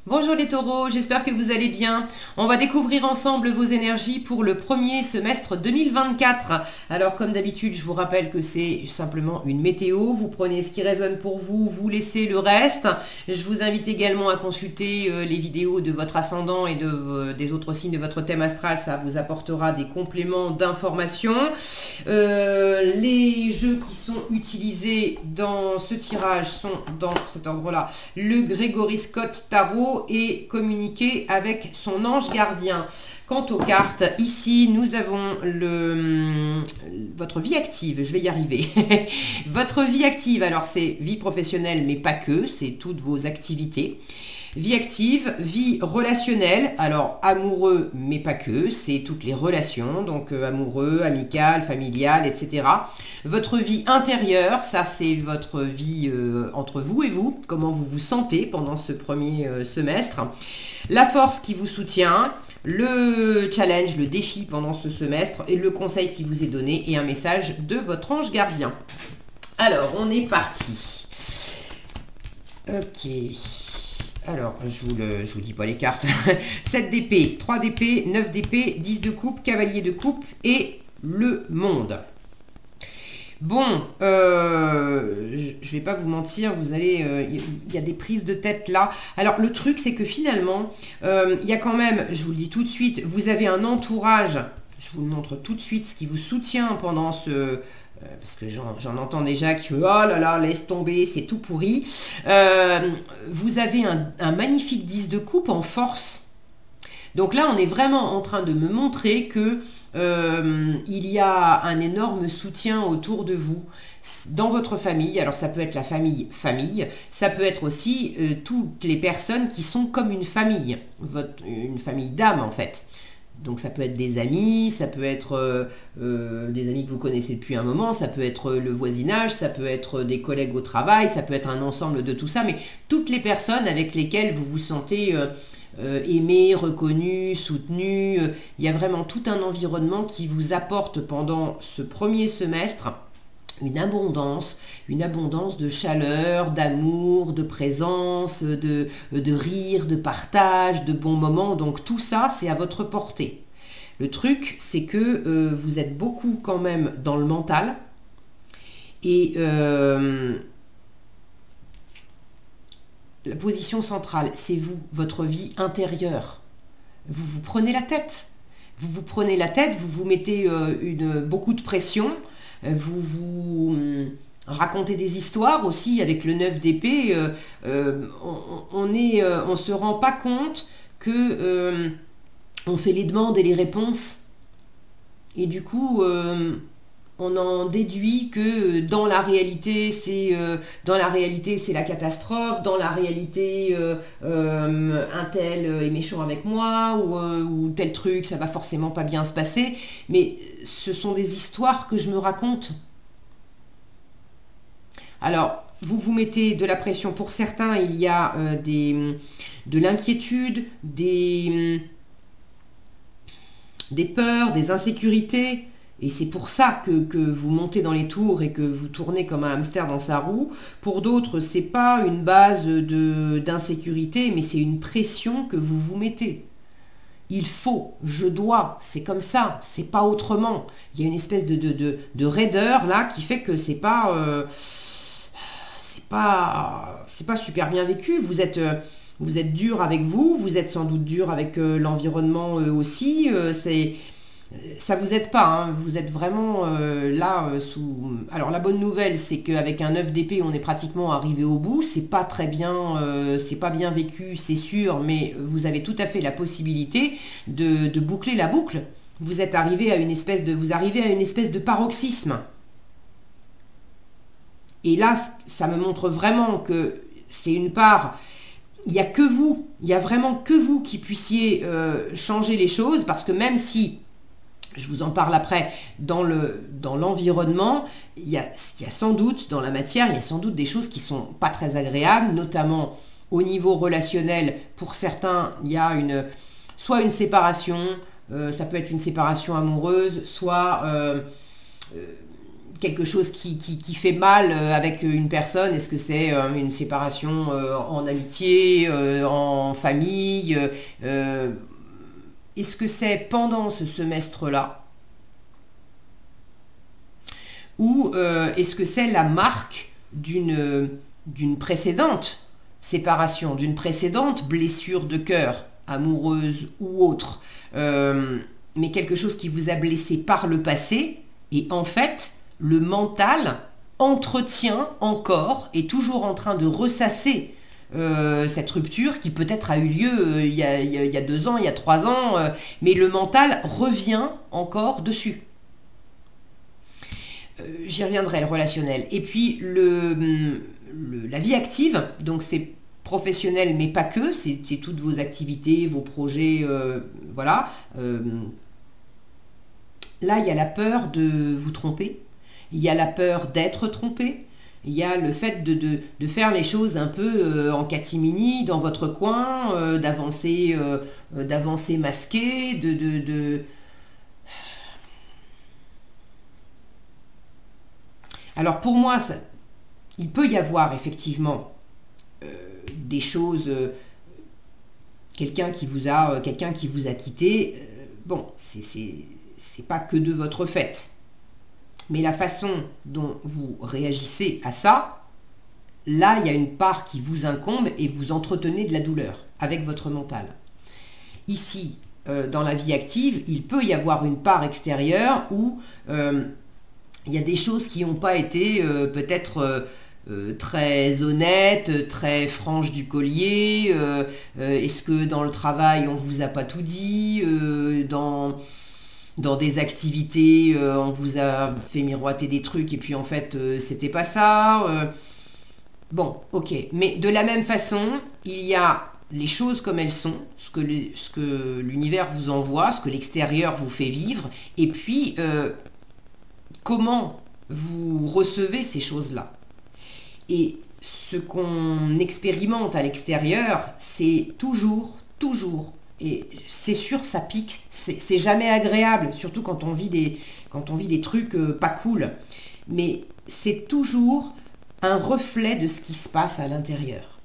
Bonjour les taureaux, j'espère que vous allez bien. On va découvrir ensemble vos énergies pour le premier semestre 2024. Alors comme d'habitude, je vous rappelle que c'est simplement une météo. Vous prenez ce qui résonne pour vous, vous laissez le reste. Je vous invite également à consulter les vidéos de votre ascendant et des autres signes de votre thème astral. Ça vous apportera des compléments d'informations. Les jeux qui sont utilisés dans ce tirage sont dans cet ordre-là. Le Gregory Scott Tarot et communiquer avec son ange gardien. Quant aux cartes, ici nous avons votre vie active, je vais y arriver. Votre vie active, alors c'est vie professionnelle mais pas que, c'est toutes vos activités. Vie active, vie relationnelle, alors amoureux mais pas que, c'est toutes les relations, donc amoureux, amical, familial, etc. Votre vie intérieure, ça c'est votre vie entre vous et vous, comment vous vous sentez pendant ce premier semestre. La force qui vous soutient, le challenge, le défi pendant ce semestre et le conseil qui vous est donné et un message de votre ange gardien. Alors, on est parti. Ok. Alors, je vous dis pas les cartes. 7 d'épée, 3 d'épée, 9 d'épée, 10 de coupe, cavalier de coupe et le monde. Bon, je vais pas vous mentir, vous allez, il y a des prises de tête là. Alors le truc c'est que finalement, il y a quand même, je vous le dis tout de suite, vous avez un entourage, je vous le montre tout de suite, ce qui vous soutient pendant ce... parce que j'en entends déjà qui, oh là là, laisse tomber, c'est tout pourri. Vous avez un magnifique 10 de coupe en force. Donc là, on est vraiment en train de me montrer que il y a un énorme soutien autour de vous, dans votre famille. Alors ça peut être la famille, ça peut être aussi toutes les personnes qui sont comme une famille, une famille d'âme en fait. Donc ça peut être des amis, ça peut être des amis que vous connaissez depuis un moment, ça peut être le voisinage, ça peut être des collègues au travail, ça peut être un ensemble de tout ça, mais toutes les personnes avec lesquelles vous vous sentez aimé, reconnu, soutenu. Il y a vraiment tout un environnement qui vous apporte pendant ce premier semestre une abondance de chaleur, d'amour, de présence, de rire, de partage, de bons moments. Donc tout ça, c'est à votre portée. Le truc, c'est que vous êtes beaucoup quand même dans le mental et la position centrale, c'est vous, votre vie intérieure. Vous vous prenez la tête. Vous prenez la tête, vous vous mettez beaucoup de pression, vous racontez des histoires aussi avec le 9 d'épée. On se rend pas compte que on fait les demandes et les réponses. Et du coup... on en déduit que dans la réalité c'est la catastrophe, dans la réalité un tel est méchant avec moi ou tel truc ça va forcément pas bien se passer, mais ce sont des histoires que je me raconte. Alors vous vous mettez de la pression, pour certains il y a de l'inquiétude, des peurs, des insécurités. Et c'est pour ça que vous montez dans les tours et que vous tournez comme un hamster dans sa roue. Pour d'autres, c'est pas une base d'insécurité, mais c'est une pression que vous vous mettez. Il faut, je dois, c'est comme ça, c'est pas autrement. Il y a une espèce de raideur là qui fait que c'est pas super bien vécu. Vous êtes dur avec vous, vous êtes sans doute dur avec l'environnement aussi. Ça vous aide pas, hein. Vous êtes vraiment là sous... Alors la bonne nouvelle, c'est qu'avec un 9 d'épée, on est pratiquement arrivé au bout. C'est pas très bien, c'est pas bien vécu, c'est sûr, mais vous avez tout à fait la possibilité de boucler la boucle. Vous arrivez à une espèce de paroxysme. Et là, ça me montre vraiment que c'est une part... Il n'y a que vous, il n'y a vraiment que vous qui puissiez changer les choses, parce que même si... Je vous en parle après, dans l'environnement, il y a sans doute, dans la matière, il y a sans doute des choses qui ne sont pas très agréables, notamment au niveau relationnel. Pour certains, il y a soit une séparation, ça peut être une séparation amoureuse, soit quelque chose qui fait mal avec une personne. Est-ce que c'est une séparation en amitié, en famille. Est-ce que c'est pendant ce semestre-là? Ou est-ce que c'est la marque d'une précédente séparation, d'une précédente blessure de cœur, amoureuse ou autre, mais quelque chose qui vous a blessé par le passé, et en fait, le mental entretient encore, est toujours en train de ressasser cette rupture qui peut-être a eu lieu il y a 2 ans, il y a 3 ans, mais le mental revient encore dessus. J'y reviendrai, le relationnel. Et puis, la vie active, donc c'est professionnel, mais pas que, c'est toutes vos activités, vos projets, voilà. Là, il y a la peur de vous tromper, il y a la peur d'être trompé, il y a le fait de faire les choses un peu en catimini, dans votre coin, d'avancer masqué, Alors pour moi, il peut y avoir effectivement des choses, quelqu'un qui vous a quitté, bon, c'est pas que de votre fait. Mais la façon dont vous réagissez à ça, là, il y a une part qui vous incombe et vous entretenez de la douleur avec votre mental. Ici, dans la vie active, il peut y avoir une part extérieure où il y a des choses qui n'ont pas été peut-être très honnêtes, très franches du collier. Est-ce que dans le travail, on ne vous a pas tout dit, dans des activités, on vous a fait miroiter des trucs et puis en fait, c'était pas ça. Bon, ok. Mais de la même façon, il y a les choses comme elles sont, ce que l'univers vous envoie, ce que l'extérieur vous fait vivre, et puis comment vous recevez ces choses-là. Et ce qu'on expérimente à l'extérieur, c'est toujours, et c'est sûr, ça pique, c'est jamais agréable, surtout quand on vit des trucs pas cool. Mais c'est toujours un reflet de ce qui se passe à l'intérieur.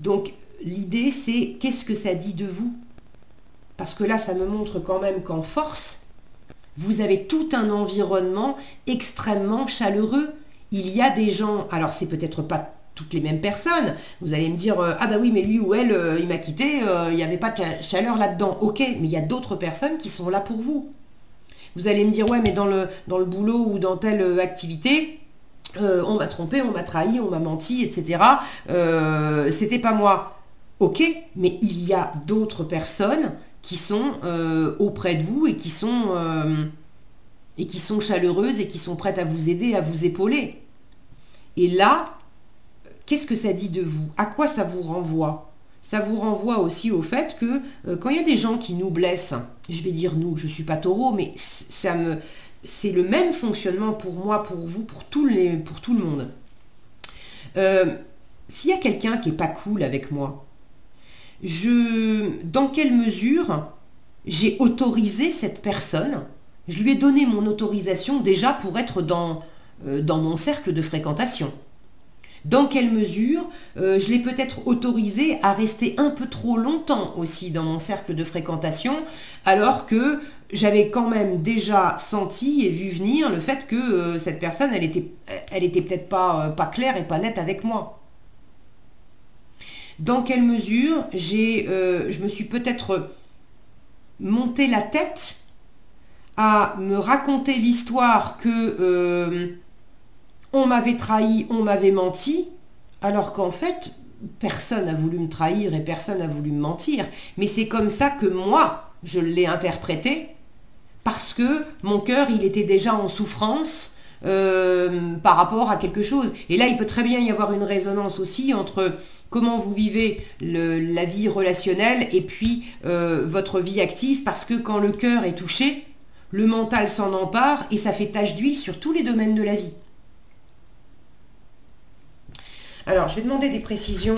Donc, l'idée, c'est qu'est-ce que ça dit de vous? Parce que là, ça me montre quand même qu'en force, vous avez tout un environnement extrêmement chaleureux. Il y a des gens, alors c'est peut-être pas toutes les mêmes personnes, vous allez me dire ah bah oui mais lui ou elle il m'a quitté, il n'y avait pas de chaleur là-dedans. Ok, mais il y a d'autres personnes qui sont là pour vous. Vous allez me dire ouais mais dans le boulot ou dans telle activité on m'a trompé, on m'a trahi, on m'a menti, etc. C'était pas moi. Ok, mais il y a d'autres personnes qui sont auprès de vous et qui sont chaleureuses et qui sont prêtes à vous aider, à vous épauler. Et là, qu'est-ce que ça dit de vous? À quoi ça vous renvoie? Ça vous renvoie aussi au fait que quand il y a des gens qui nous blessent, je vais dire nous, je ne suis pas taureau, mais c'est le même fonctionnement pour moi, pour vous, pour tout le monde. S'il y a quelqu'un qui n'est pas cool avec moi, dans quelle mesure j'ai autorisé cette personne? Je lui ai donné mon autorisation déjà pour être dans mon cercle de fréquentation. Dans quelle mesure je l'ai peut-être autorisé à rester un peu trop longtemps aussi dans mon cercle de fréquentation, alors que j'avais quand même déjà senti et vu venir le fait que cette personne, elle était peut-être pas claire et pas nette avec moi. Dans quelle mesure je me suis peut-être monté la tête à me raconter l'histoire que on m'avait trahi, on m'avait menti, alors qu'en fait, personne n'a voulu me trahir et personne n'a voulu me mentir. Mais c'est comme ça que moi, je l'ai interprété, parce que mon cœur, il était déjà en souffrance par rapport à quelque chose. Et là, il peut très bien y avoir une résonance aussi entre comment vous vivez la vie relationnelle et puis votre vie active, parce que quand le cœur est touché, le mental s'en empare et ça fait tache d'huile sur tous les domaines de la vie. Alors, je vais demander des précisions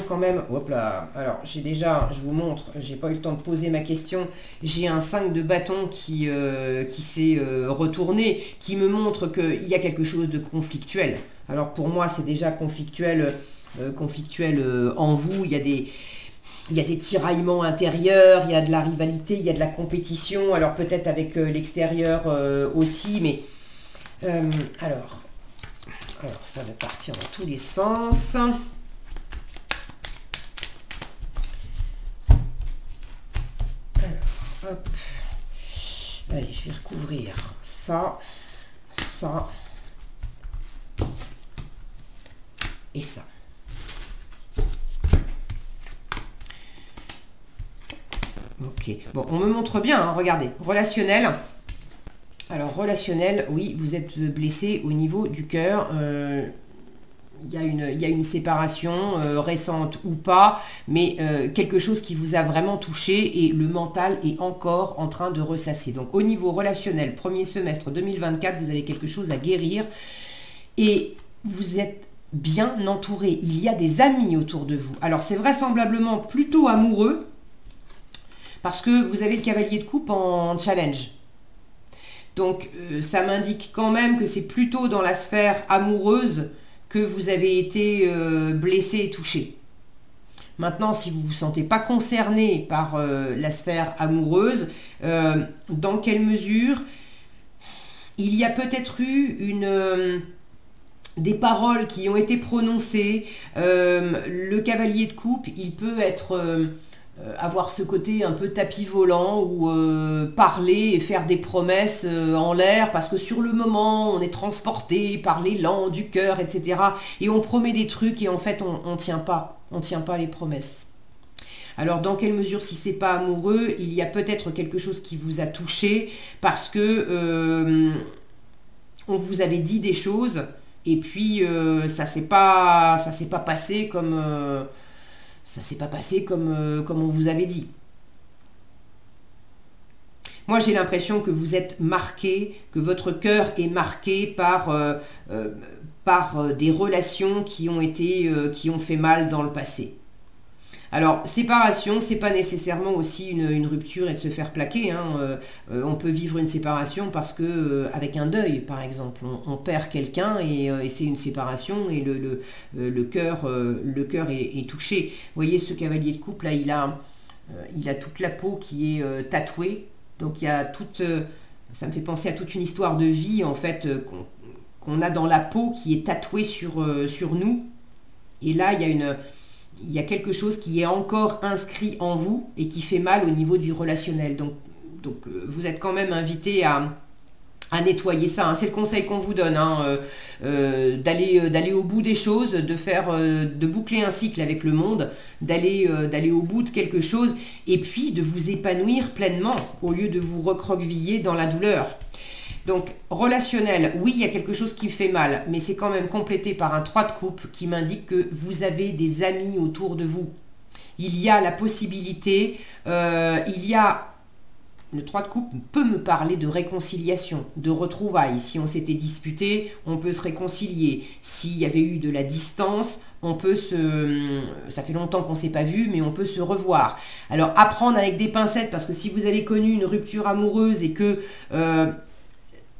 quand même. Hop là. Alors, je vous montre, j'ai pas eu le temps de poser ma question. J'ai un 5 de bâton qui s'est retourné, qui me montre qu'il y a quelque chose de conflictuel. Alors, pour moi, c'est déjà conflictuel conflictuel en vous. Il y a des tiraillements intérieurs, il y a de la rivalité, il y a de la compétition. Alors peut-être avec l'extérieur aussi, mais alors ça va partir dans tous les sens. Hop. Allez, je vais recouvrir ça et ça. Ok, bon, on me montre bien, hein, regardez, relationnel. Alors, relationnel, oui, vous êtes blessé au niveau du cœur. Il y a une séparation récente ou pas, mais quelque chose qui vous a vraiment touché et le mental est encore en train de ressasser. Donc au niveau relationnel, premier semestre 2024, vous avez quelque chose à guérir et vous êtes bien entouré. Il y a des amis autour de vous. Alors c'est vraisemblablement plutôt amoureux parce que vous avez le cavalier de coupe en challenge. Donc ça m'indique quand même que c'est plutôt dans la sphère amoureuse que vous avez été blessé et touché. Maintenant, si vous ne vous sentez pas concerné par la sphère amoureuse, dans quelle mesure il y a peut-être eu des paroles qui ont été prononcées. Le cavalier de coupe, il peut être... avoir ce côté un peu tapis volant ou parler et faire des promesses en l'air parce que sur le moment on est transporté par l'élan du cœur, etc. Et on promet des trucs et en fait on tient pas les promesses. Alors dans quelle mesure, si c'est pas amoureux, il y a peut-être quelque chose qui vous a touché parce que on vous avait dit des choses et puis ça s'est pas passé comme comme on vous avait dit. Moi, j'ai l'impression que vous êtes marqué, que votre cœur est marqué par des relations qui ont fait mal dans le passé. Alors, séparation, c'est pas nécessairement aussi une rupture et de se faire plaquer. Hein. On peut vivre une séparation parce que, avec un deuil, par exemple, on perd quelqu'un et c'est une séparation et le cœur est touché. Vous voyez, ce cavalier de coupe là, il a toute la peau qui est tatouée. Donc il y a ça me fait penser à toute une histoire de vie en fait qu'on a dans la peau qui est tatouée sur nous. Et là, il y a quelque chose qui est encore inscrit en vous et qui fait mal au niveau du relationnel. Donc vous êtes quand même invité à nettoyer ça. Hein. C'est le conseil qu'on vous donne, hein, d'aller au bout des choses, de boucler un cycle avec le monde, d'aller au bout de quelque chose et puis de vous épanouir pleinement au lieu de vous recroqueviller dans la douleur. Donc, relationnel, oui, il y a quelque chose qui fait mal, mais c'est quand même complété par un 3 de coupe qui m'indique que vous avez des amis autour de vous. Il y a la possibilité, le 3 de coupe peut me parler de réconciliation, de retrouvailles. Si on s'était disputé, on peut se réconcilier. S'il y avait eu de la distance, ça fait longtemps qu'on ne s'est pas vu, mais on peut se revoir. Alors, apprendre avec des pincettes, parce que si vous avez connu une rupture amoureuse et que...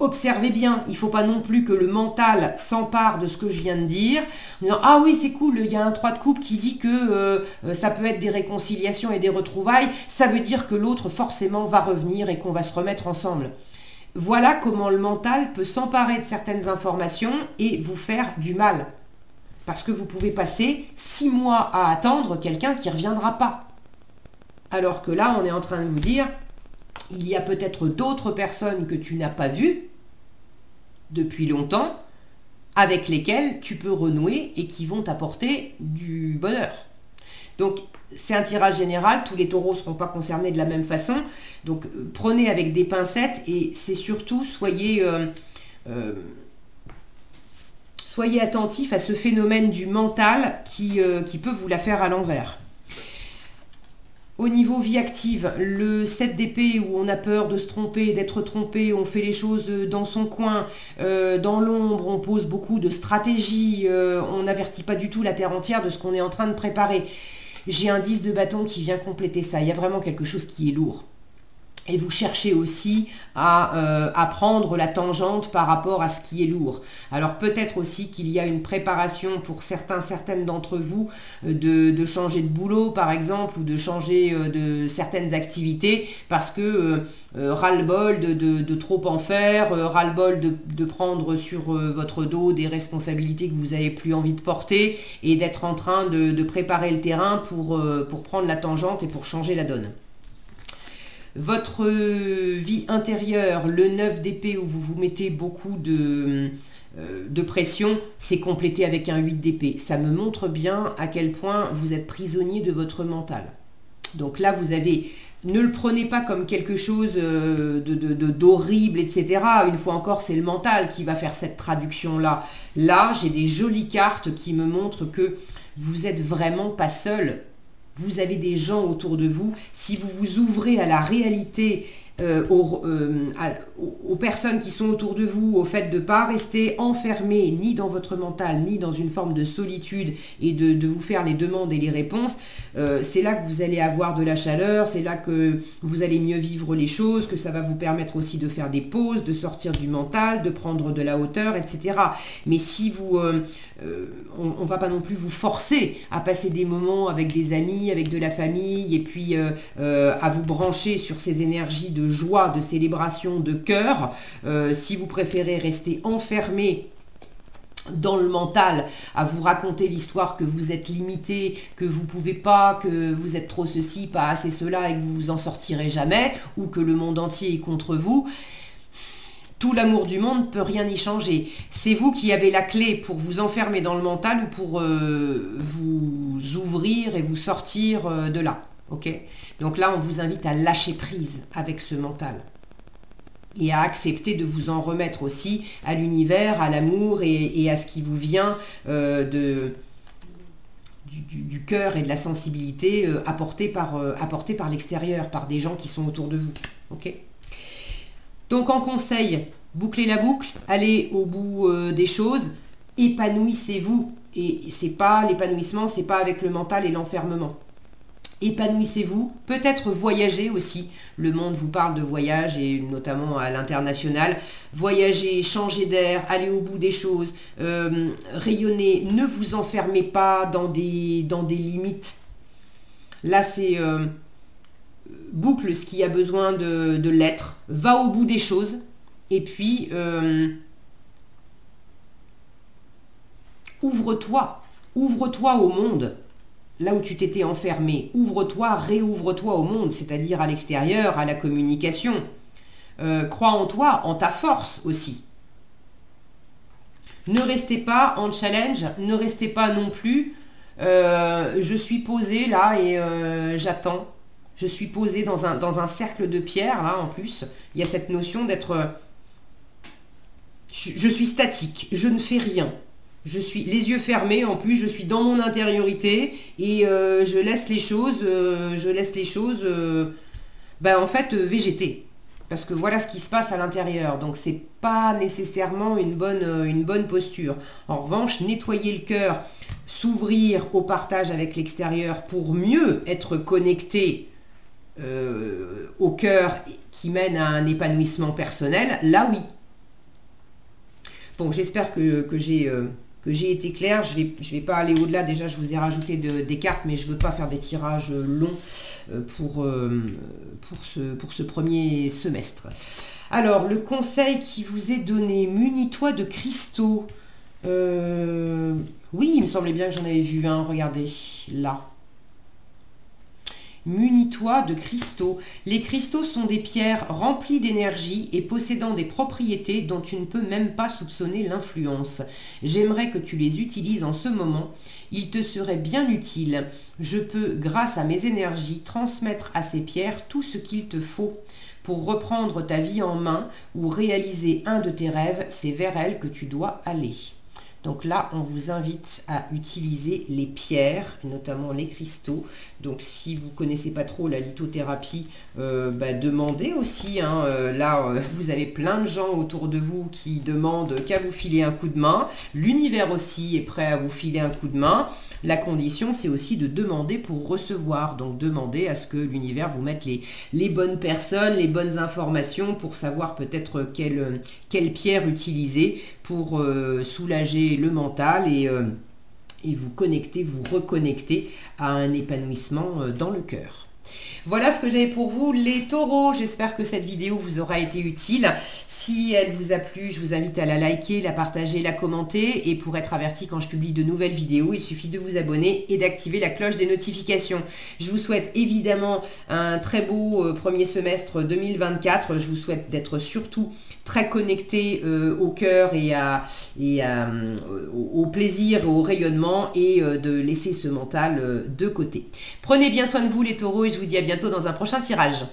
observez bien, il ne faut pas non plus que le mental s'empare de ce que je viens de dire, en disant « Ah oui, c'est cool, il y a un 3 de coupe qui dit que ça peut être des réconciliations et des retrouvailles, ça veut dire que l'autre forcément va revenir et qu'on va se remettre ensemble. » Voilà comment le mental peut s'emparer de certaines informations et vous faire du mal. Parce que vous pouvez passer 6 mois à attendre quelqu'un qui ne reviendra pas. Alors que là, on est en train de vous dire « Il y a peut-être d'autres personnes que tu n'as pas vues, depuis longtemps, avec lesquels tu peux renouer et qui vont t'apporter du bonheur. » Donc, c'est un tirage général, tous les taureaux ne seront pas concernés de la même façon. Donc, prenez avec des pincettes et c'est surtout, soyez attentifs à ce phénomène du mental qui peut vous la faire à l'envers. Au niveau vie active, le 7 d'épée où on a peur de se tromper, d'être trompé, on fait les choses dans son coin, dans l'ombre, on pose beaucoup de stratégies, on n'avertit pas du tout la terre entière de ce qu'on est en train de préparer. J'ai un 10 de bâton qui vient compléter ça, il y a vraiment quelque chose qui est lourd. Et vous cherchez aussi à prendre la tangente par rapport à ce qui est lourd. Alors peut-être aussi qu'il y a une préparation pour certaines d'entre vous de changer de boulot par exemple, ou de changer de certaines activités parce que ras-le-bol de trop en faire, ras-le-bol de prendre sur votre dos des responsabilités que vous n'avez plus envie de porter et d'être en train de préparer le terrain pour prendre la tangente et pour changer la donne. Votre vie intérieure, le 9 d'épée où vous vous mettez beaucoup de pression, c'est complété avec un 8 d'épée. Ça me montre bien à quel point vous êtes prisonnier de votre mental. Donc là, vous avez... Ne le prenez pas comme quelque chose d'horrible, etc. Une fois encore, c'est le mental qui va faire cette traduction-là. Là, j'ai des jolies cartes qui me montrent que vous n'êtes vraiment pas seul. Vous avez des gens autour de vous. Si vous vous ouvrez à la réalité, aux personnes qui sont autour de vous, au fait de ne pas rester enfermé ni dans votre mental, ni dans une forme de solitude et de vous faire les demandes et les réponses, c'est là que vous allez avoir de la chaleur, c'est là que vous allez mieux vivre les choses, que ça va vous permettre aussi de faire des pauses, de sortir du mental, de prendre de la hauteur, etc. Mais si vous... on ne va pas non plus vous forcer à passer des moments avec des amis, avec de la famille, et puis à vous brancher sur ces énergies de joie, de célébration, de cœur. Si vous préférez rester enfermé dans le mental, à vous raconter l'histoire que vous êtes limité, que vous pouvez pas, que vous êtes trop ceci, pas assez cela, et que vous vous en sortirez jamais, ou que le monde entier est contre vous, tout l'amour du monde ne peut rien y changer. C'est vous qui avez la clé pour vous enfermer dans le mental ou pour vous ouvrir et vous sortir de là. Okay ? Donc là, on vous invite à lâcher prise avec ce mental. Et à accepter de vous en remettre aussi à l'univers, à l'amour et à ce qui vous vient du cœur et de la sensibilité apportée par l'extérieur, par des gens qui sont autour de vous. Okay ? Donc en conseil, bouclez la boucle, allez au bout des choses, épanouissez-vous. Et c'est pas l'épanouissement, c'est pas avec le mental et l'enfermement. Épanouissez-vous, peut-être voyager aussi. Le monde vous parle de voyage et notamment à l'international. Voyager, changer d'air, aller au bout des choses, rayonner. Ne vous enfermez pas dans des limites. Là, c'est... boucle ce qui a besoin de l'être, va au bout des choses, et puis ouvre-toi au monde, là où tu t'étais enfermé, ouvre-toi, réouvre-toi au monde, c'est-à-dire à l'extérieur, à la communication, crois en toi, en ta force aussi. Ne restez pas en challenge, ne restez pas non plus, je suis posé là et j'attends. Je suis posée dans un cercle de pierre, là, en plus. Il y a cette notion d'être... Je suis statique, je ne fais rien. Je suis les yeux fermés, en plus, je suis dans mon intériorité et je laisse les choses, en fait, végéter. Parce que voilà ce qui se passe à l'intérieur. Donc, c'est pas nécessairement une bonne posture. En revanche, nettoyer le cœur, s'ouvrir au partage avec l'extérieur pour mieux être connecté au cœur qui mène à un épanouissement personnel, là oui. Bon, j'espère que j'ai été claire. Je vais pas aller au-delà. Déjà, je vous ai rajouté des cartes, mais je veux pas faire des tirages longs pour ce premier semestre. Alors, le conseil qui vous est donné, munis-toi de cristaux. Oui, il me semblait bien que j'en avais vu un, regardez, là. Munis-toi de cristaux. Les cristaux sont des pierres remplies d'énergie et possédant des propriétés dont tu ne peux même pas soupçonner l'influence. J'aimerais que tu les utilises en ce moment. Il te serait bien utile. Je peux, grâce à mes énergies, transmettre à ces pierres tout ce qu'il te faut. Pour reprendre ta vie en main ou réaliser un de tes rêves, c'est vers elles que tu dois aller. Donc là, on vous invite à utiliser les pierres, notamment les cristaux. Donc si vous ne connaissez pas trop la lithothérapie, demandez aussi. Vous avez plein de gens autour de vous qui demandent qu'à vous filer un coup de main. L'univers aussi est prêt à vous filer un coup de main. la condition, c'est aussi de demander pour recevoir. Donc, demander à ce que l'univers vous mette les bonnes personnes, les bonnes informations pour savoir peut-être quelle pierre utiliser pour soulager le mental et vous connecter, vous reconnecter à un épanouissement dans le cœur. Voilà ce que j'avais pour vous les taureaux. J'espère que cette vidéo vous aura été utile. Si elle vous a plu, je vous invite à la liker, la partager, la commenter. Et pour être averti quand je publie de nouvelles vidéos, il suffit de vous abonner et d'activer la cloche des notifications. Je vous souhaite évidemment un très beau premier semestre 2024. Je vous souhaite d'être surtout très connecté au cœur et au plaisir, au rayonnement et de laisser ce mental de côté. Prenez bien soin de vous les taureaux et je vous dis à bientôt dans un prochain tirage.